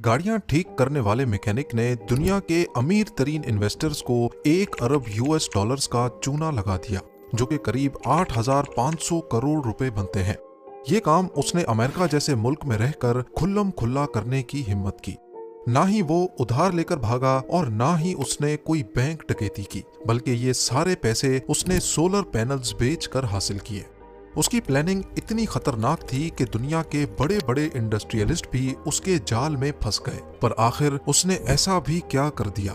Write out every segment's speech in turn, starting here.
गाड़ियां ठीक करने वाले मैकेनिक ने दुनिया के अमीर तरीन इन्वेस्टर्स को 1 अरब यूएस डॉलर्स का चूना लगा दिया, जो कि करीब 8,500 करोड़ रुपए बनते हैं। ये काम उसने अमेरिका जैसे मुल्क में रहकर खुल्लम खुल्ला करने की हिम्मत की। ना ही वो उधार लेकर भागा और ना ही उसने कोई बैंक डकैती की, बल्कि ये सारे पैसे उसने सोलर पैनल्स बेचकर हासिल किए। उसकी प्लानिंग इतनी खतरनाक थी कि दुनिया के बड़े बड़े इंडस्ट्रियलिस्ट भी उसके जाल में फंस गए। पर आखिर उसने ऐसा भी क्या कर दिया?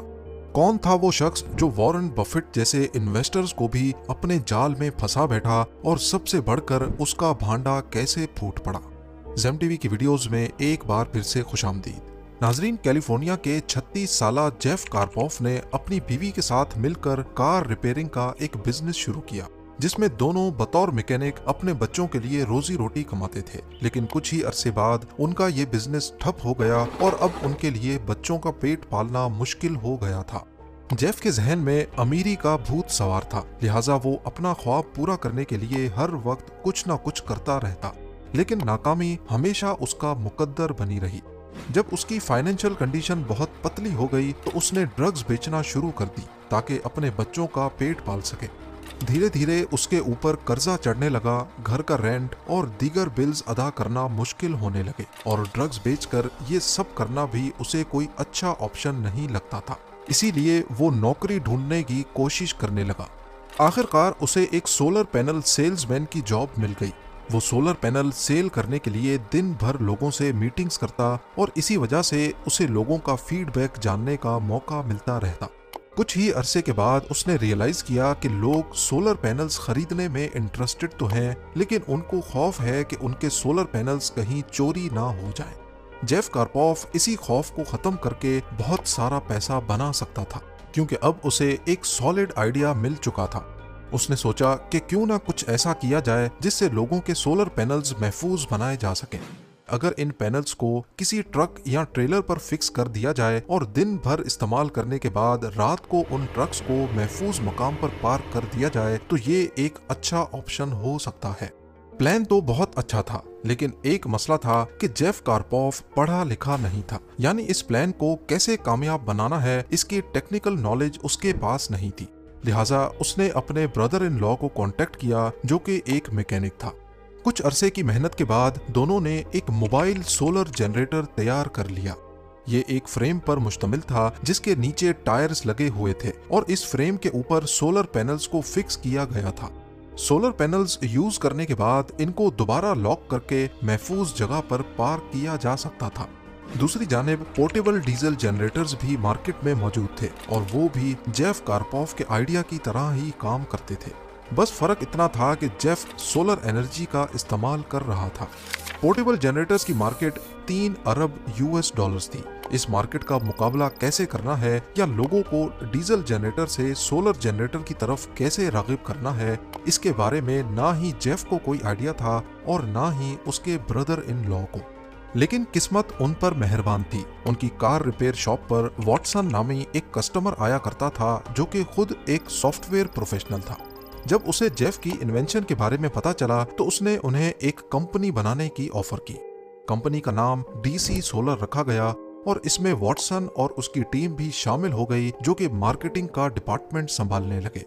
कौन था वो शख्स जो वॉरेन बफेट जैसे इन्वेस्टर्स को भी अपने जाल में फंसा बैठा, और सबसे बढ़कर उसका भांडा कैसे फूट पड़ा? ज़ेम टीवी की वीडियोस में एक बार फिर से खुशामदीद। नाजरीन, कैलिफोर्निया के 36 साला जेफ कार्पोफ ने अपनी बीवी के साथ मिलकर कार रिपेयरिंग का एक बिजनेस शुरू किया, जिसमें दोनों बतौर मैकेनिक अपने बच्चों के लिए रोजी रोटी कमाते थे। लेकिन कुछ ही अरसे बाद उनका ये बिजनेस ठप हो गया और अब उनके लिए बच्चों का पेट पालना मुश्किल हो गया था। जेफ के जहन में अमीरी का भूत सवार था, लिहाजा वो अपना ख्वाब पूरा करने के लिए हर वक्त कुछ न कुछ करता रहता। लेकिन नाकामी हमेशा उसका मुकद्दर बनी रही। जब उसकी फाइनेंशियल कंडीशन बहुत पतली हो गई तो उसने ड्रग्स बेचना शुरू कर दी ताकि अपने बच्चों का पेट पाल सके। धीरे धीरे उसके ऊपर कर्जा चढ़ने लगा, घर का रेंट और दीगर बिल्स अदा करना मुश्किल होने लगे, और ड्रग्स बेचकर ये सब करना भी उसे कोई अच्छा ऑप्शन नहीं लगता था। इसीलिए वो नौकरी ढूंढने की कोशिश करने लगा। आखिरकार उसे एक सोलर पैनल सेल्समैन की जॉब मिल गई। वो सोलर पैनल सेल करने के लिए दिन भर लोगों से मीटिंग्स करता, और इसी वजह से उसे लोगों का फीडबैक जानने का मौका मिलता रहता। कुछ ही अरसे के बाद उसने रियलाइज किया कि लोग सोलर पैनल्स खरीदने में इंटरेस्टेड तो हैं, लेकिन उनको खौफ है कि उनके सोलर पैनल्स कहीं चोरी ना हो जाए। जेफ कार्पोफ इसी खौफ को खत्म करके बहुत सारा पैसा बना सकता था, क्योंकि अब उसे एक सॉलिड आइडिया मिल चुका था। उसने सोचा कि क्यों ना कुछ ऐसा किया जाए जिससे लोगों के सोलर पैनल्स महफूज बनाए जा सकें। अगर इन पैनल्स को किसी ट्रक या ट्रेलर पर फिक्स कर दिया जाए और दिन भर इस्तेमाल करने के बाद रात को उन ट्रक्स को महफूज मकाम पर पार्क कर दिया जाए तो ये एक अच्छा ऑप्शन हो सकता है। प्लान तो बहुत अच्छा था, लेकिन एक मसला था कि जेफ कार्पोफ पढ़ा लिखा नहीं था, यानी इस प्लान को कैसे कामयाब बनाना है इसकी टेक्निकल नॉलेज उसके पास नहीं थी। लिहाजा उसने अपने ब्रदर इन लॉ को कांटेक्ट किया, जो कि एक मैकेनिक था। कुछ अरसे की मेहनत के बाद दोनों ने एक मोबाइल सोलर जनरेटर तैयार कर लिया। ये एक फ्रेम पर मुश्तमिल था जिसके नीचे टायर्स लगे हुए थे, और इस फ्रेम के ऊपर सोलर पैनल्स को फिक्स किया गया था। सोलर पैनल्स यूज करने के बाद इनको दोबारा लॉक करके महफूज जगह पर पार्क किया जा सकता था। दूसरी जानिब पोर्टेबल डीजल जनरेटर्स भी मार्केट में मौजूद थे, और वो भी जेफ कार्पोफ के आइडिया की तरह ही काम करते थे। बस फर्क इतना था कि जेफ सोलर एनर्जी का इस्तेमाल कर रहा था। पोर्टेबल जनरेटर्स की मार्केट 3 अरब यूएस डॉलर्स थी। इस मार्केट का मुकाबला कैसे करना है, या लोगों को डीजल जनरेटर से सोलर जनरेटर की तरफ कैसे रागिब करना है, इसके बारे में ना ही जेफ को कोई आइडिया था और ना ही उसके ब्रदर इन लॉ को। लेकिन किस्मत उन पर मेहरबान थी। उनकी कार रिपेयर शॉप पर वॉटसन नामी एक कस्टमर आया करता था, जो कि खुद एक सॉफ्टवेयर प्रोफेशनल था। जब उसे जेफ की इन्वेंशन के बारे में पता चला तो उसने उन्हें एक कंपनी बनाने की ऑफर की। कंपनी का नाम डीसी सोलर रखा गया, और इसमें वॉटसन और उसकी टीम भी शामिल हो गई, जो कि मार्केटिंग का डिपार्टमेंट संभालने लगे।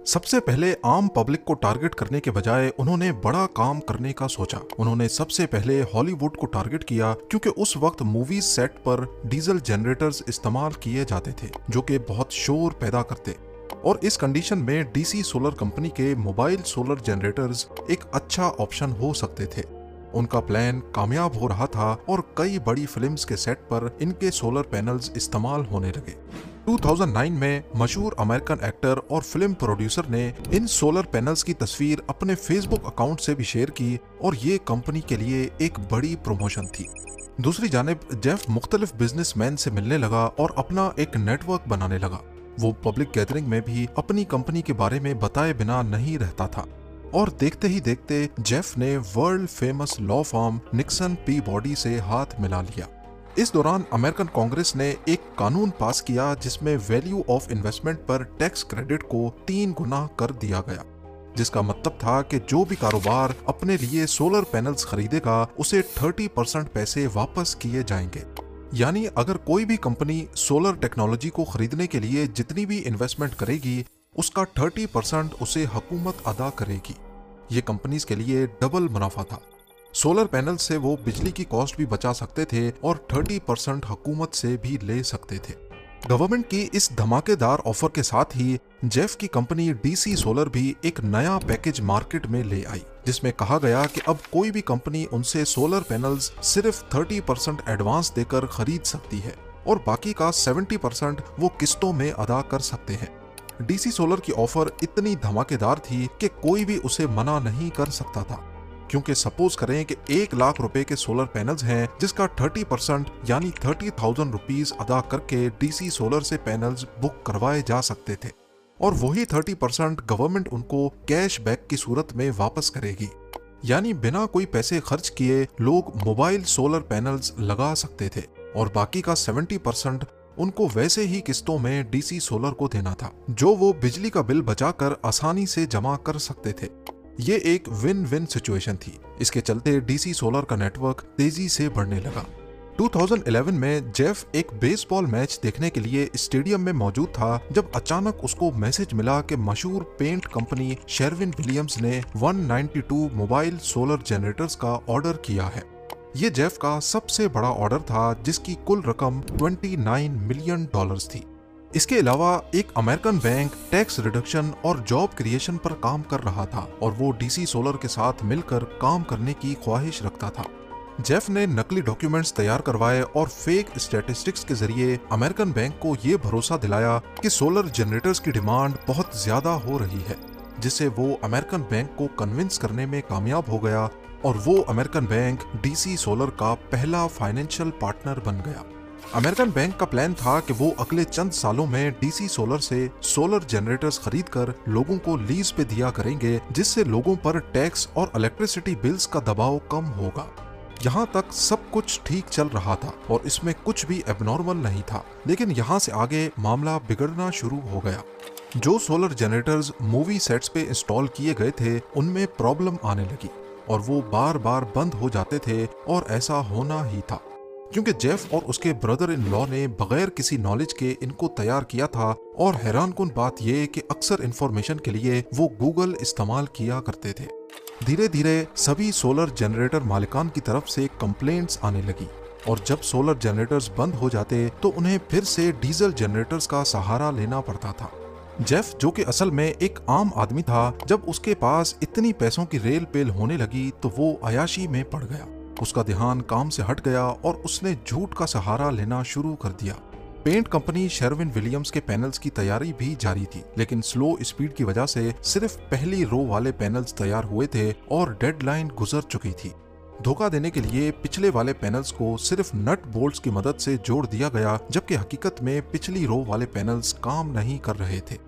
सबसे पहले आम पब्लिक को टारगेट करने के बजाय उन्होंने बड़ा काम करने का सोचा। उन्होंने सबसे पहले हॉलीवुड को टारगेट किया, क्योंकि उस वक्त मूवीज सेट पर डीजल जनरेटर्स इस्तेमाल किए जाते थे, जो कि बहुत शोर पैदा करते, और इस कंडीशन में डीसी सोलर कंपनी के मोबाइल सोलर जनरेटर्स एक अच्छा ऑप्शन हो सकते थे। उनका प्लान कामयाब हो रहा था और कई बड़ी फिल्म्स के सेट पर इनके सोलर पैनल्स इस्तेमाल होने लगे। 2009 में मशहूर अमेरिकन एक्टर और फिल्म प्रोड्यूसर ने इन सोलर पैनल्स की तस्वीर अपने फेसबुक अकाउंट से भी शेयर की, और ये कंपनी के लिए एक बड़ी प्रमोशन थी। दूसरी जानिब जेफ मुख्तलिफ बिजनेसमैन से मिलने लगा और अपना एक नेटवर्क बनाने लगा। वो पब्लिक गैदरिंग में भी अपनी कंपनी के बारे में बताए बिना नहीं रहता था, और देखते ही देखते जेफ ने world famous law firm Nixon Peabody से हाथ मिला लिया। इस दौरान अमेरिकन कांग्रेस ने एक कानून पास किया जिसमें वैल्यू ऑफ इन्वेस्टमेंट पर टैक्स क्रेडिट को 3 गुना कर दिया गया, जिसका मतलब था कि जो भी कारोबार अपने लिए सोलर पैनल्स खरीदेगा उसे 30% पैसे वापस किए जाएंगे। यानी अगर कोई भी कंपनी सोलर टेक्नोलॉजी को खरीदने के लिए जितनी भी इन्वेस्टमेंट करेगी, उसका 30% उसे हुकूमत अदा करेगी। ये कंपनीज के लिए डबल मुनाफा था। सोलर पैनल से वो बिजली की कॉस्ट भी बचा सकते थे और 30% हुकूमत से भी ले सकते थे। गवर्नमेंट की इस धमाकेदार ऑफर के साथ ही जेफ की कंपनी डीसी सोलर भी एक नया पैकेज मार्केट में ले आई, जिसमें कहा गया कि अब कोई भी कंपनी उनसे सोलर पैनल्स सिर्फ 30% एडवांस देकर खरीद सकती है और बाकी का 70% वो किस्तों में अदा कर सकते हैं। डीसी सोलर की ऑफर इतनी धमाकेदार थी कि कोई भी उसे मना नहीं कर सकता था, क्योंकि सपोज करें कि 1 लाख रुपए के सोलर पैनल्स हैं जिसका 30% यानी 30,000 रुपीज अदा करके डीसी सोलर से पैनल्स बुक करवाए जा सकते थे और वही 30% गवर्नमेंट उनको कैश बैक की सूरत में वापस करेगी। यानी बिना कोई पैसे खर्च किए लोग मोबाइल सोलर पैनल्स लगा सकते थे और बाकी का 70% उनको वैसे ही किस्तों में डीसी सोलर को देना था, जो वो बिजली का बिल बचाकर आसानी से जमा कर सकते थे। ये एक विन विन सिचुएशन थी। इसके चलते डीसी सोलर का नेटवर्क तेजी से बढ़ने लगा। 2011 में जेफ एक बेसबॉल मैच देखने के लिए स्टेडियम में मौजूद था जब अचानक उसको मैसेज मिला कि मशहूर पेंट कंपनी शेरविन विलियम्स ने 192 मोबाइल सोलर जनरेटर्स का ऑर्डर किया है। ये जेफ का सबसे बड़ा ऑर्डर था जिसकी कुल रकम $29 मिलियन थी। इसके अलावा एक अमेरिकन बैंक टैक्स रिडक्शन और जॉब क्रिएशन पर काम कर रहा था और वो डीसी सोलर के साथ मिलकर काम करने की ख्वाहिश रखता था। जेफ ने नकली डॉक्यूमेंट्स तैयार करवाए और फेक स्टैटिस्टिक्स के जरिए अमेरिकन बैंक को ये भरोसा दिलाया कि सोलर जनरेटर्स की डिमांड बहुत ज्यादा हो रही है, जिससे वो अमेरिकन बैंक को कन्विंस करने में कामयाब हो गया और वो अमेरिकन बैंक डीसी सोलर का पहला फाइनेंशियल पार्टनर बन गया। अमेरिकन बैंक का प्लान था कि वो अगले चंद सालों में डीसी सोलर से सोलर जनरेटर्स खरीदकर लोगों को लीज पे दिया करेंगे, जिससे लोगों पर टैक्स और इलेक्ट्रिसिटी बिल्स का दबाव कम होगा। यहाँ तक सब कुछ ठीक चल रहा था और इसमें कुछ भी एबनॉर्मल नहीं था, लेकिन यहाँ से आगे मामला बिगड़ना शुरू हो गया। जो सोलर जनरेटर्स मूवी सेट्स पे इंस्टॉल किए गए थे उनमें प्रॉब्लम आने लगी और वो बार बार बंद हो जाते थे और ऐसा होना ही था क्योंकि जेफ और उसके ब्रदर इन लॉ ने बगैर किसी नॉलेज के इनको तैयार किया था। और हैरानकुन बात यह कि अक्सर इंफॉर्मेशन के लिए वो गूगल इस्तेमाल किया करते थे। धीरे धीरे सभी सोलर जनरेटर मालिकान की तरफ से कंप्लेंट्स आने लगी और जब सोलर जनरेटर्स बंद हो जाते तो उन्हें फिर से डीजल जनरेटर्स का सहारा लेना पड़ता था। जेफ, जो कि असल में एक आम आदमी था, जब उसके पास इतनी पैसों की रेल पेल होने लगी तो वो अयाशी में पड़ गया। उसका ध्यान काम से हट गया और उसने झूठ का सहारा लेना शुरू कर दिया। पेंट कंपनी शेरविन विलियम्स के पैनल्स की तैयारी भी जारी थी, लेकिन स्लो स्पीड की वजह से सिर्फ पहली रो वाले पैनल्स तैयार हुए थे और डेडलाइन गुजर चुकी थी। धोखा देने के लिए पिछले वाले पैनल्स को सिर्फ नट बोल्ट्स की मदद से जोड़ दिया गया, जबकि हकीकत में पिछली रो वाले पैनल्स काम नहीं कर रहे थे।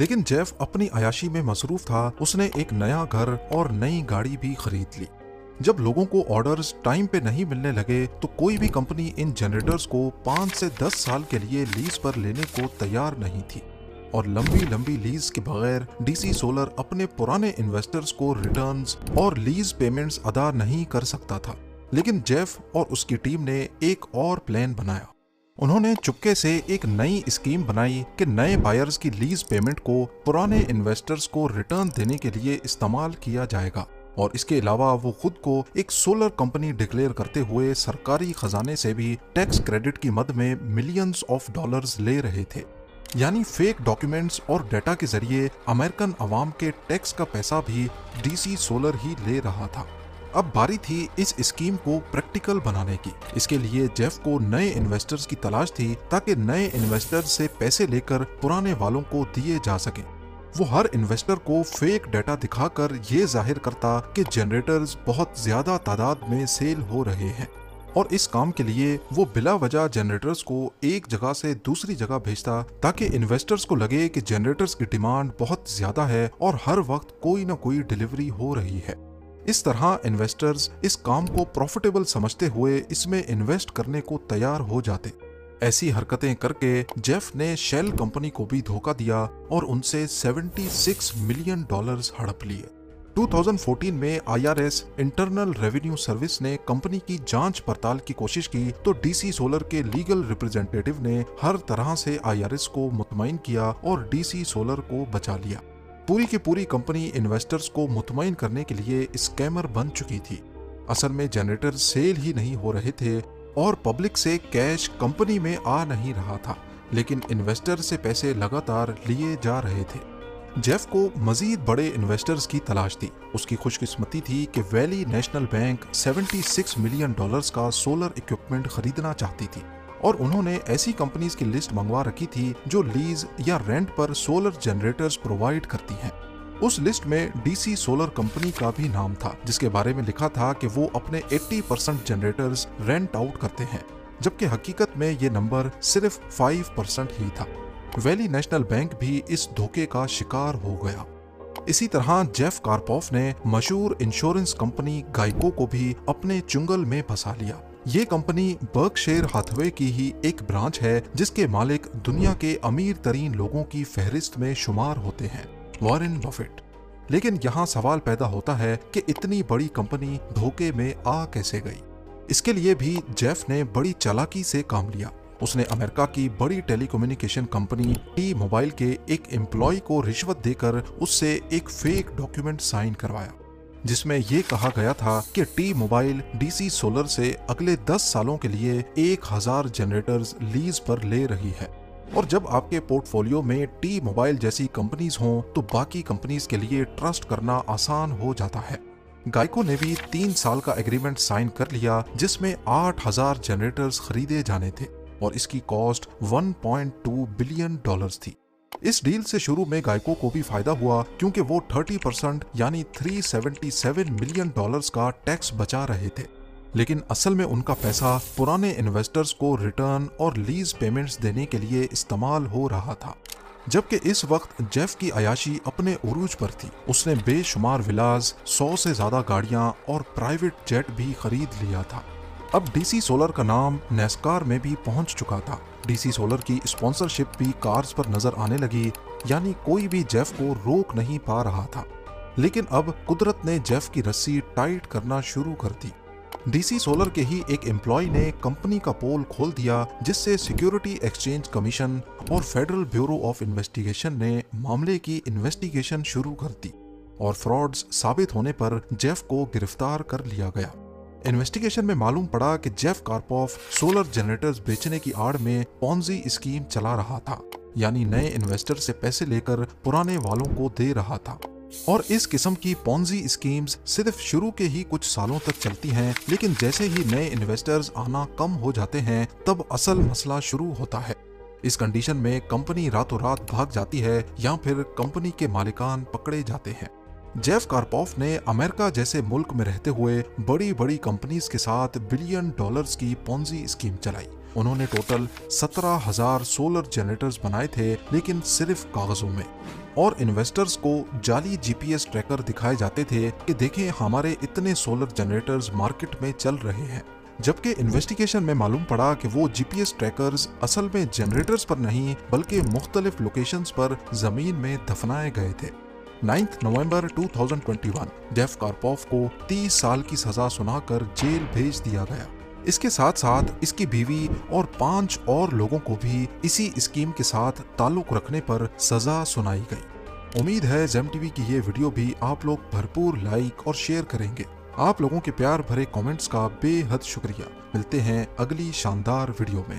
लेकिन जेफ अपनी अयाशी में मसरूफ था। उसने एक नया घर और नई गाड़ी भी खरीद ली। जब लोगों को ऑर्डर्स टाइम पे नहीं मिलने लगे तो कोई भी कंपनी इन जनरेटर्स को 5 से 10 साल के लिए लीज पर लेने को तैयार नहीं थी और लंबी लंबी लीज के बगैर डीसी सोलर अपने पुराने इन्वेस्टर्स को रिटर्न्स और लीज पेमेंट्स अदा नहीं कर सकता था। लेकिन जेफ और उसकी टीम ने एक और प्लान बनाया। उन्होंने चुपके से एक नई स्कीम बनाई कि नए बायर्स की लीज पेमेंट को पुराने इन्वेस्टर्स को रिटर्न देने के लिए इस्तेमाल किया जाएगा और इसके अलावा वो खुद को एक सोलर कंपनी डिक्लेयर करते हुए सरकारी खजाने से भी टैक्स क्रेडिट की मद में मिलियंस ऑफ डॉलर्स ले रहे थे। यानी फेक डॉक्यूमेंट्स और डेटा के जरिए अमेरिकन अवाम के टैक्स का पैसा भी डीसी सोलर ही ले रहा था। अब बारी थी इस स्कीम को प्रैक्टिकल बनाने की। इसके लिए जेफ को नए इन्वेस्टर्स की तलाश थी ताकि नए इन्वेस्टर्स से पैसे लेकर पुराने वालों को दिए जा सके। वो हर इन्वेस्टर को फेक डेटा दिखाकर ये जाहिर करता कि जनरेटर्स बहुत ज्यादा तादाद में सेल हो रहे हैं और इस काम के लिए वो बिला वजह जनरेटर्स को एक जगह से दूसरी जगह भेजता ताकि इन्वेस्टर्स को लगे कि जनरेटर्स की डिमांड बहुत ज्यादा है और हर वक्त कोई ना कोई डिलीवरी हो रही है। इस तरह इन्वेस्टर्स इस काम को प्रॉफिटेबल समझते हुए इसमें इन्वेस्ट करने को तैयार हो जाते। ऐसी हरकतें करके जेफ ने शेल कंपनी को भी धोखा दिया और उनसे $76 मिलियन हड़प लिए। 2014 में IRS इंटरनल रेवेन्यू सर्विस ने कंपनी की जांच पड़ताल की कोशिश की तो DC सोलर के लीगल रिप्रेजेंटेटिव ने हर तरह से IRS को मुतमईन किया और DC सोलर को बचा लिया। पूरी की पूरी कंपनी इन्वेस्टर्स को मुतमईन करने के लिए स्कैमर बन चुकी थी। असल में जनरेटर सेल ही नहीं हो रहे थे और पब्लिक से कैश कंपनी में आ नहीं रहा था, लेकिन इन्वेस्टर से पैसे लगातार लिए जा रहे थे। जेफ को मजीद बड़े इन्वेस्टर्स की तलाश थी। उसकी खुशकिस्मती थी कि वैली नेशनल बैंक $76 मिलियन का सोलर इक्विपमेंट खरीदना चाहती थी और उन्होंने ऐसी कंपनीज की लिस्ट मंगवा रखी थी जो लीज या रेंट पर सोलर जनरेटर्स प्रोवाइड करती हैं। उस लिस्ट में DC सोलर कंपनी का भी नाम था, जिसके बारे में लिखा था कि वो अपने 80% जनरेटर्स रेंट आउट करते हैं, जबकि हकीकत में ये नंबर सिर्फ 5% ही था। वैली नेशनल बैंक भी इस धोखे का शिकार हो गया। इसी तरह जेफ कार्पोफ ने मशहूर इंश्योरेंस कंपनी गाइको को भी अपने चुंगल में फंसा लिया। ये कंपनी बर्कशायर हाथवे की ही एक ब्रांच है, जिसके मालिक दुनिया के अमीर तरीन लोगों की फहरिस्त में शुमार होते हैं, वॉरेन बफेट। लेकिन यहाँ सवाल पैदा होता है कि इतनी बड़ी कंपनी धोखे में आ कैसे गई। इसके लिए भी जेफ ने बड़ी चालाकी से काम लिया। उसने अमेरिका की बड़ी टेलीकम्युनिकेशन कंपनी T-Mobile के एक एम्प्लॉय को रिश्वत देकर उससे एक फेक डॉक्यूमेंट साइन करवाया, जिसमें यह कहा गया था कि T-Mobile DC सोलर से अगले 10 सालों के लिए 1000 जनरेटर्स लीज पर ले रही है और जब आपके पोर्टफोलियो में T-Mobile जैसी कंपनीज हों तो बाकी कंपनीज के लिए ट्रस्ट करना आसान हो जाता है। गाइको ने भी 3 साल का एग्रीमेंट साइन कर लिया, जिसमें 8000 जनरेटर्स खरीदे जाने थे और इसकी कॉस्ट $1.2 बिलियन थी। इस डील से शुरू में गाइको को भी फायदा हुआ क्योंकि वो 30% यानी $377 मिलियन का टैक्स बचा रहे थे, लेकिन असल में उनका पैसा पुराने इन्वेस्टर्स को रिटर्न और लीज पेमेंट्स देने के लिए इस्तेमाल हो रहा था। जबकि इस वक्त जेफ की अयाशी अपने उरूज पर थी। उसने बेशुमार विलास, 100 से ज्यादा गाड़ियां और प्राइवेट जेट भी खरीद लिया था। अब DC सोलर का नाम नेस्कार में भी पहुंच चुका था। DC सोलर की स्पॉन्सरशिप भी कार्स पर नजर आने लगी, यानी कोई भी जेफ को रोक नहीं पा रहा था। लेकिन अब कुदरत ने जेफ की रस्सी टाइट करना शुरू कर दी। DC सोलर के ही एक एम्प्लॉय ने कंपनी का पोल खोल दिया, जिससे सिक्योरिटी एक्सचेंज कमीशन और फेडरल ब्यूरो ऑफ इन्वेस्टिगेशन ने मामले की इन्वेस्टिगेशन शुरू कर दी और फ्रॉड्स साबित होने पर जेफ को गिरफ्तार कर लिया गया। इन्वेस्टिगेशन में मालूम पड़ा कि जेफ कार्पोफ सोलर जनरेटर्स बेचने की आड़ में पॉन्जी स्कीम चला रहा था, यानी नए इन्वेस्टर से पैसे लेकर पुराने वालों को दे रहा था। और इस किस्म की पॉन्जी स्कीम्स सिर्फ शुरू के ही कुछ सालों तक चलती हैं, लेकिन जैसे ही नए इन्वेस्टर्स आना कम हो जाते हैं तब असल मसला शुरू होता है। इस कंडीशन में कंपनी रातों रात भाग जाती है या फिर कंपनी के मालिकान पकड़े जाते हैं। जेफ कार्पोफ ने अमेरिका जैसे मुल्क में रहते हुए बड़ी बड़ी कंपनीज के साथ $बिलियन की पॉन्जी स्कीम चलाई। उन्होंने टोटल 17,000 सोलर जनरेटर्स बनाए थे, लेकिन सिर्फ कागजों में, और इन्वेस्टर्स को जाली GPS ट्रैकर दिखाए जाते थे कि देखें हमारे इतने सोलर जनरेटर्स मार्केट में चल रहे हैं। जबकि इन्वेस्टिगेशन में मालूम पड़ा कि वो GPS ट्रैकर्स असल में जनरेटर्स पर नहीं बल्कि मुख्तलिफ लोकेशंस पर जमीन में दफनाए गए थे। 9 नवंबर 2021 जेफ कार्पोफ को 30 साल की सजा सुनाकर जेल भेज दिया गया। इसके साथ साथ इसकी बीवी और 5 और लोगों को भी इसी स्कीम के साथ ताल्लुक रखने पर सजा सुनाई गई। उम्मीद है जेम टीवी की ये वीडियो भी आप लोग भरपूर लाइक और शेयर करेंगे। आप लोगों के प्यार भरे कमेंट्स का बेहद शुक्रिया। मिलते हैं अगली शानदार वीडियो में।